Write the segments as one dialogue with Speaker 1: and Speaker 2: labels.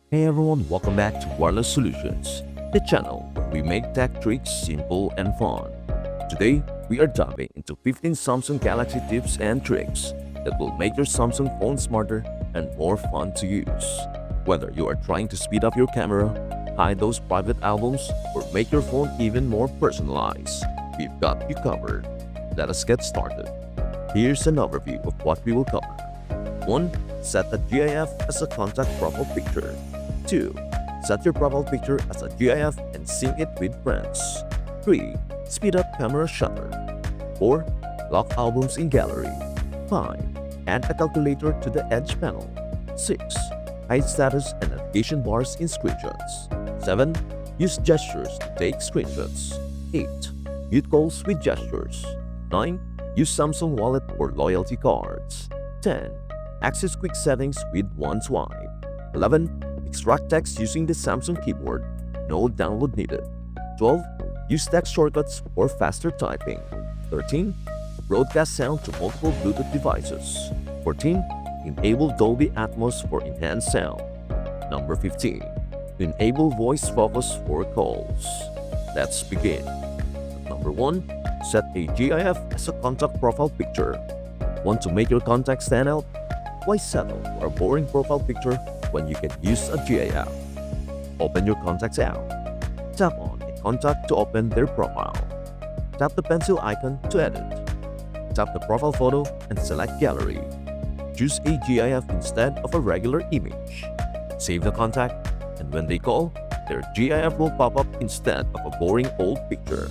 Speaker 1: Hey everyone, welcome back to Wireless Solutions, the channel where we make tech tricks simple and fun. Today, we are diving into 15 Samsung Galaxy tips and tricks that will make your Samsung phone smarter and more fun to use. Whether you are trying to speed up your camera, hide those private albums, or make your phone even more personalized, we've got you covered. Let us get started. Here's an overview of what we will cover. 1. Set a GIF as a contact profile picture. 2. Set your profile picture as a GIF and sync it with friends. 3. Speed up camera shutter. 4. Lock albums in gallery. 5. Add a calculator to the edge panel. 6. Hide status and navigation bars in screenshots. 7. Use gestures to take screenshots. 8. Mute calls with gestures. 9. Use Samsung Wallet or loyalty cards. 10. Access quick settings with one swipe. 11. Extract text using the Samsung keyboard. No download needed. 12. Use text shortcuts for faster typing. 13. Broadcast sound to multiple Bluetooth devices. 14. Enable Dolby Atmos for enhanced sound. Number 15. Enable voice focus for calls. Let's begin. Number 1. Set a GIF as a contact profile picture. Want to make your contact stand out? Why settle for a boring profile picture when you can use a GIF? Open your contacts app. Tap on a contact to open their profile. Tap the pencil icon to edit. Tap the profile photo and select gallery. Choose a GIF instead of a regular image. Save the contact, and when they call, their GIF will pop up instead of a boring old picture.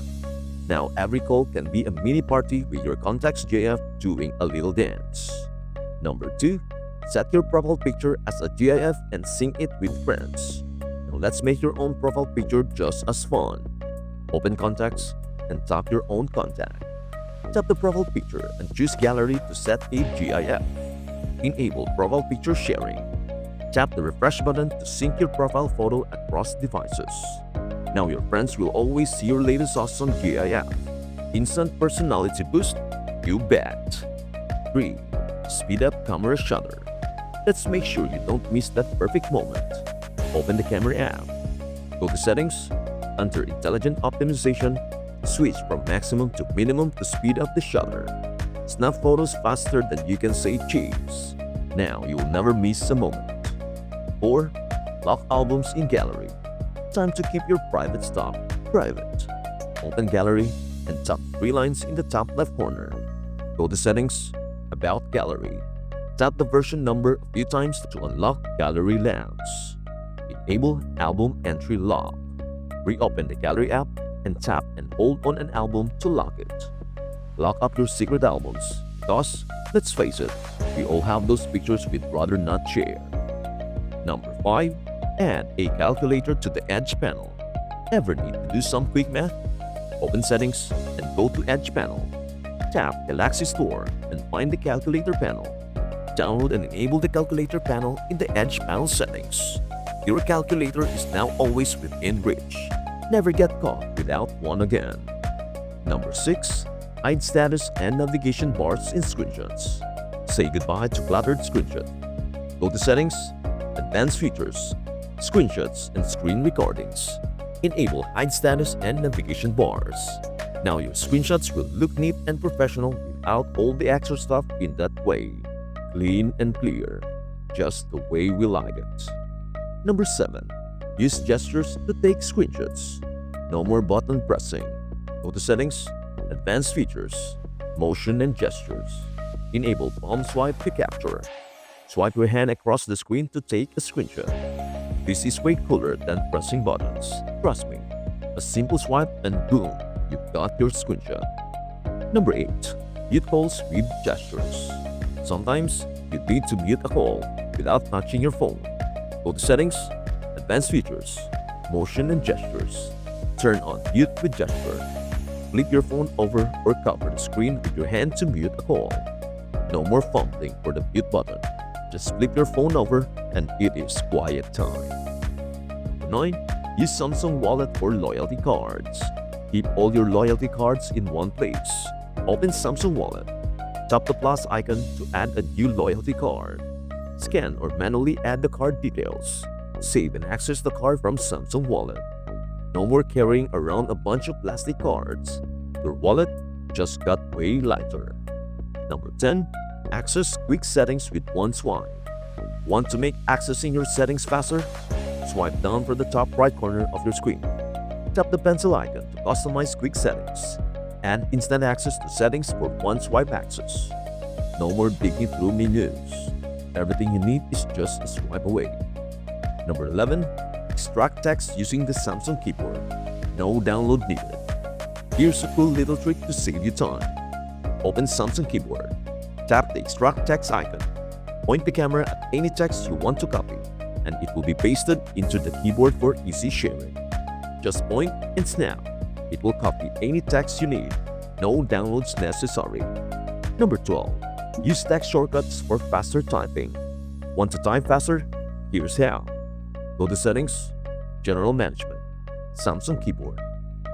Speaker 1: Now every call can be a mini party with your contact's GIF doing a little dance. Number 2. Set your profile picture as a GIF and sync it with friends. Now let's make your own profile picture just as fun. Open Contacts and tap your own contact. Tap the profile picture and choose Gallery to set a GIF. Enable profile picture sharing. Tap the refresh button to sync your profile photo across devices. Now your friends will always see your latest awesome GIF. Instant personality boost? You bet! 3. Speed up camera shutter. Let's make sure you don't miss that perfect moment. Open the camera app. Go to Settings, enter Intelligent Optimization, switch from maximum to minimum to speed up the shutter. Snap photos faster than you can say cheese. Now you will never miss a moment. 4. Lock albums in gallery. Time to keep your private stuff private. Open Gallery and tap 3 lines in the top left corner. Go to Settings, About Gallery. Tap the version number a few times to unlock gallery lamps. Enable Album Entry Lock. Reopen the Gallery app and tap and hold on an album to lock it. Lock up your secret albums because, let's face it, we all have those pictures we'd rather not share. Number 5. Add a calculator to the Edge panel. Ever need to do some quick math? Open Settings and go to Edge panel. Tap Galaxy Store and find the calculator panel. Download and enable the calculator panel in the Edge panel settings. Your calculator is now always within reach. Never get caught without one again. Number 6. Hide status and navigation bars in screenshots. Say goodbye to cluttered screenshot. Go to Settings, Advanced Features, Screenshots and Screen Recordings. Enable hide status and navigation bars. Now your screenshots will look neat and professional without all the extra stuff in that way. Clean and clear, just the way we like it. Number 7. Use gestures to take screenshots. No more button pressing. Go to Settings, Advanced Features, Motion and Gestures. Enable palm swipe to capture. Swipe your hand across the screen to take a screenshot. This is way cooler than pressing buttons. Trust me. A simple swipe and boom, you've got your screenshot. Number 8. Mute calls with gestures. Sometimes, you need to mute a call without touching your phone. Go to Settings, Advanced Features, Motion and Gestures. Turn on Mute with Gesture. Flip your phone over or cover the screen with your hand to mute a call. No more fumbling for the mute button. Just flip your phone over and it is quiet time. Number 9. Use Samsung Wallet or loyalty cards. Keep all your loyalty cards in one place. Open Samsung Wallet. Tap the plus icon to add a new loyalty card. Scan or manually add the card details. Save and access the card from Samsung Wallet. No more carrying around a bunch of plastic cards. Your wallet just got way lighter. Number 10. Access quick settings with one swipe. Want to make accessing your settings faster? Swipe down from the top right corner of your screen. Tap the pencil icon to customize quick settings. And instant access to settings for one swipe access. No more digging through menus. Everything you need is just a swipe away. Number 11. Extract text using the Samsung keyboard. No download needed. Here's a cool little trick to save you time. Open Samsung keyboard. Tap the extract text icon. Point the camera at any text you want to copy, and it will be pasted into the keyboard for easy sharing. Just point and snap. It will copy any text you need. No downloads necessary. Number 12. Use text shortcuts for faster typing. Want to type faster? Here's how. Go to Settings, General Management, Samsung Keyboard,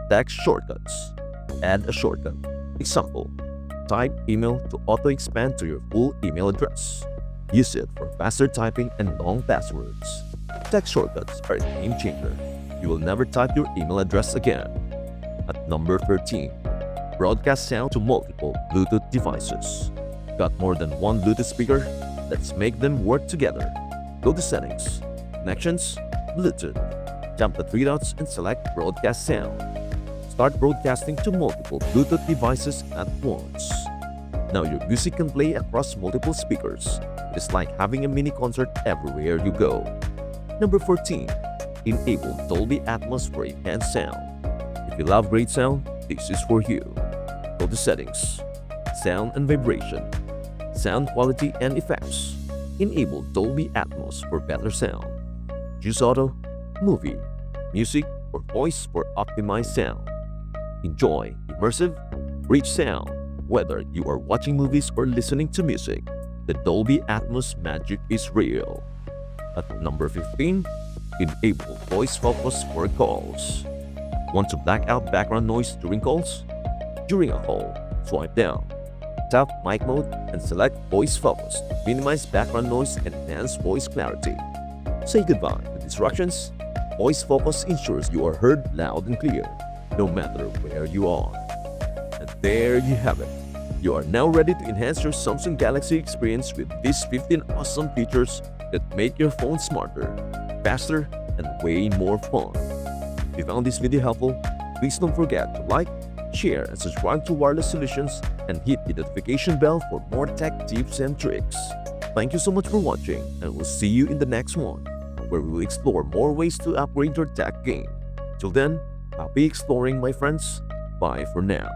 Speaker 1: Text Shortcuts. Add a shortcut. Example, type email to auto-expand to your full email address. Use it for faster typing and long passwords. Text shortcuts are a game changer. You will never type your email address again. At number 13. Broadcast sound to multiple Bluetooth devices. Got more than one Bluetooth speaker? Let's make them work together. Go to Settings, Connections, Bluetooth. Tap the three dots and select Broadcast Sound. Start broadcasting to multiple Bluetooth devices at once. Now your music can play across multiple speakers. It is like having a mini concert everywhere you go. Number 14. Enable Dolby Atmos for enhanced sound. If you love great sound, this is for you. Go to Settings, Sound and Vibration, Sound Quality and Effects. Enable Dolby Atmos for better sound. Choose Auto, Movie, Music, or Voice for optimized sound. Enjoy immersive, rich sound, whether you are watching movies or listening to music. The Dolby Atmos magic is real. At number 15, enable voice focus for calls. Want to black out background noise during calls? During a call, swipe down. Tap mic mode and select voice focus to minimize background noise and enhance voice clarity. Say goodbye to distractions. Voice focus ensures you are heard loud and clear, no matter where you are. And there you have it. You are now ready to enhance your Samsung Galaxy experience with these 15 awesome features that make your phone smarter, faster, and way more fun. If you found this video helpful, please don't forget to like, share, and subscribe to Wireless Solutions and hit the notification bell for more tech tips and tricks. Thank you so much for watching, and we'll see you in the next one, where we will explore more ways to upgrade your tech game. Till then, happy exploring, my friends. Bye for now.